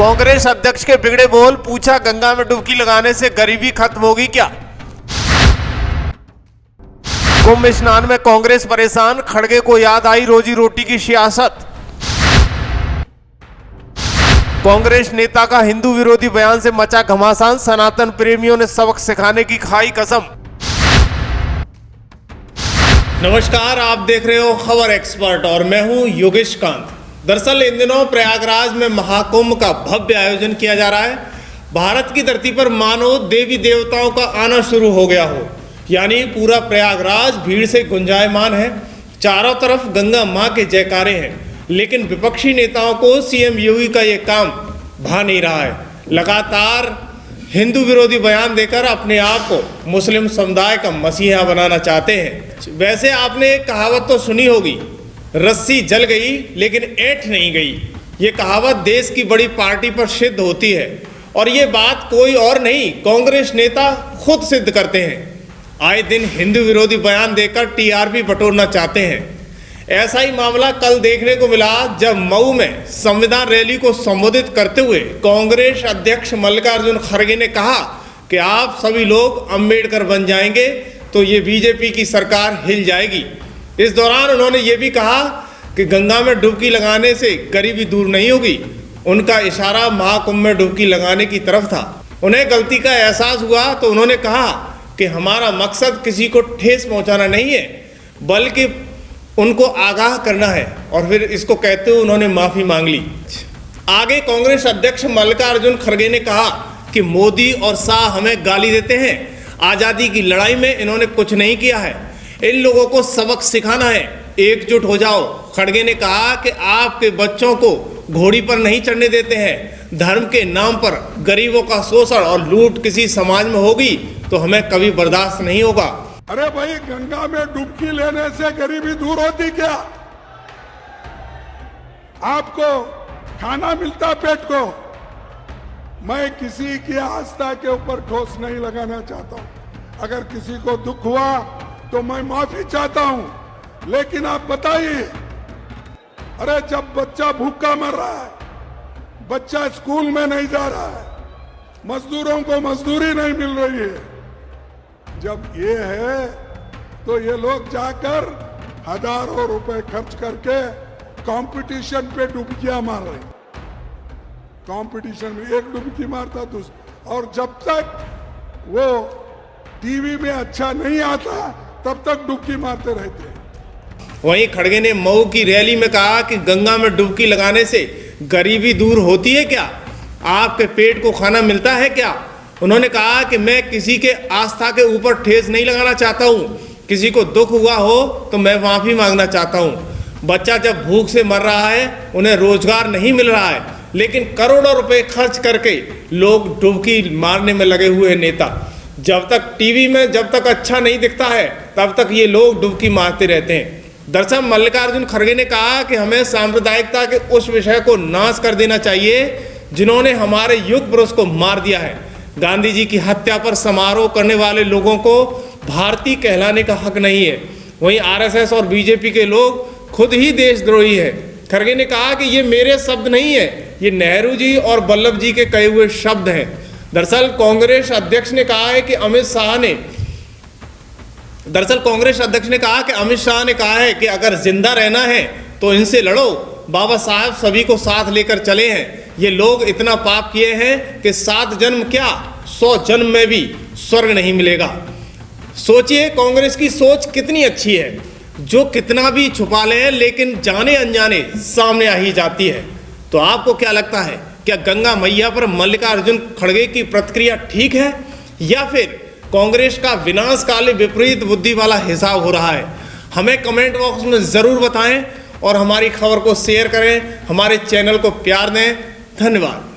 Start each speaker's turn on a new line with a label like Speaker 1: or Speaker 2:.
Speaker 1: कांग्रेस अध्यक्ष के बिगड़े बोल, पूछा गंगा में डुबकी लगाने से गरीबी खत्म होगी क्या? कुंभ स्नान में कांग्रेस परेशान, खड़गे को याद आई रोजी रोटी की सियासत। कांग्रेस नेता का हिंदू विरोधी बयान से मचा घमासान, सनातन प्रेमियों ने सबक सिखाने की खाई कसम। नमस्कार, आप देख रहे हो खबर एक्सपर्ट और मैं हूं योगेश कांत। दरअसल इन दिनों प्रयागराज में महाकुंभ का भव्य आयोजन किया जा रहा है। भारत की धरती पर मानो देवी देवताओं का आना शुरू हो गया हो, यानी पूरा प्रयागराज भीड़ से गुंजायमान है। चारों तरफ गंगा मां के जयकारे हैं, लेकिन विपक्षी नेताओं को सीएम योगी का ये काम भा नहीं रहा है। लगातार हिंदू विरोधी बयान देकर अपने आप को मुस्लिम समुदाय का मसीहा बनाना चाहते हैं। वैसे आपने एक कहावत तो सुनी होगी, रस्सी जल गई लेकिन ऐंठ नहीं गई। ये कहावत देश की बड़ी पार्टी पर सिद्ध होती है और ये बात कोई और नहीं, कांग्रेस नेता खुद सिद्ध करते हैं। आए दिन हिंदू विरोधी बयान देकर टीआरपी बटोरना चाहते हैं। ऐसा ही मामला कल देखने को मिला जब मऊ में संविधान रैली को संबोधित करते हुए कांग्रेस अध्यक्ष मल्लिकार्जुन खड़गे ने कहा कि आप सभी लोग अंबेडकर बन जाएंगे तो ये बीजेपी की सरकार हिल जाएगी। इस दौरान उन्होंने ये भी कहा कि गंगा में डुबकी लगाने से गरीबी दूर नहीं होगी। उनका इशारा महाकुंभ में डुबकी लगाने की तरफ था। उन्हें गलती का एहसास हुआ तो उन्होंने कहा कि हमारा मकसद किसी को ठेस पहुंचाना नहीं है, बल्कि उनको आगाह करना है। और फिर इसको कहते हुए उन्होंने माफी मांग ली। आगे कांग्रेस अध्यक्ष मल्लिकार्जुन खड़गे ने कहा कि मोदी और शाह हमें गाली देते हैं, आजादी की लड़ाई में इन्होंने कुछ नहीं किया है, इन लोगों को सबक सिखाना है, एकजुट हो जाओ। खड़गे ने कहा कि आपके बच्चों को घोड़ी पर नहीं चढ़ने देते हैं। धर्म के नाम पर गरीबों का शोषण और लूट किसी समाज में होगी तो हमें कभी बर्दाश्त नहीं होगा।
Speaker 2: अरे भाई, गंगा में डुबकी लेने से गरीबी दूर होती क्या? आपको खाना मिलता पेट को। मैं किसी की आस्था के ऊपर ठोस नहीं लगाना चाहता हूं। अगर किसी को दुख हुआ तो मैं माफी चाहता हूं, लेकिन आप बताइए, अरे जब बच्चा भूखा मर रहा है, बच्चा स्कूल में नहीं जा रहा है, मजदूरों को मजदूरी नहीं मिल रही है, जब ये है तो ये लोग जाकर हजारों रुपए खर्च करके कंपटीशन पे डुबकियां मार रहे हैं। कंपटीशन में एक डुबकी मारता दूसरा, और जब तक वो टीवी में अच्छा नहीं आता तब तक डुबकी मारते रहते हैं।
Speaker 1: वहीं खड़गे ने मऊ की रैली में कहा कि गंगा में डुबकी लगाने से गरीबी दूर होती है क्या? आपके पेट को खाना मिलता है क्या? उन्होंने कहा कि मैं किसी के आस्था के ऊपर ठेस नहीं लगाना चाहता हूँ। किसी को दुख हुआ हो तो मैं माफी मांगना चाहता हूँ। बच्चा जब भूख से मर रहा है, उन्हें रोजगार नहीं मिल रहा है, लेकिन करोड़ों रुपए खर्च करके लोग डुबकी मारने में लगे हुए हैं नेता। जब तक टीवी में जब तक अच्छा नहीं दिखता है तब तक ये लोग डुबकी मारते रहते हैं। दरअसल मल्लिकार्जुन खड़गे ने कहा कि हमें सांप्रदायिकता के उस विषय को नाश कर देना चाहिए जिन्होंने हमारे युग पुरुष को मार दिया है। गांधी जी की हत्या पर समारोह करने वाले लोगों को भारतीय कहलाने का हक नहीं है। वहीं आरएसएस और बीजेपी के लोग खुद ही देशद्रोही है। खड़गे ने कहा कि ये मेरे शब्द नहीं है, ये नेहरू जी और वल्लभ जी के कहे हुए शब्द हैं। दरअसल कांग्रेस अध्यक्ष ने कहा है कि अमित शाह ने कहा है कि अगर जिंदा रहना है तो इनसे लड़ो। बाबा साहब सभी को साथ लेकर चले हैं। ये लोग इतना पाप किए हैं कि 7 जन्म क्या 100 जन्म में भी स्वर्ग नहीं मिलेगा। सोचिए कांग्रेस की सोच कितनी अच्छी है, जो कितना भी छुपा ले लेकिन जाने अनजाने सामने आ ही जाती है। तो आपको क्या लगता है, क्या गंगा मैया पर मल्लिकार्जुन खड़गे की प्रतिक्रिया ठीक है या फिर कांग्रेस का विनाशकाली विपरीत बुद्धि वाला हिसाब हो रहा है? हमें कमेंट बॉक्स में ज़रूर बताएं और हमारी खबर को शेयर करें, हमारे चैनल को प्यार दें। धन्यवाद।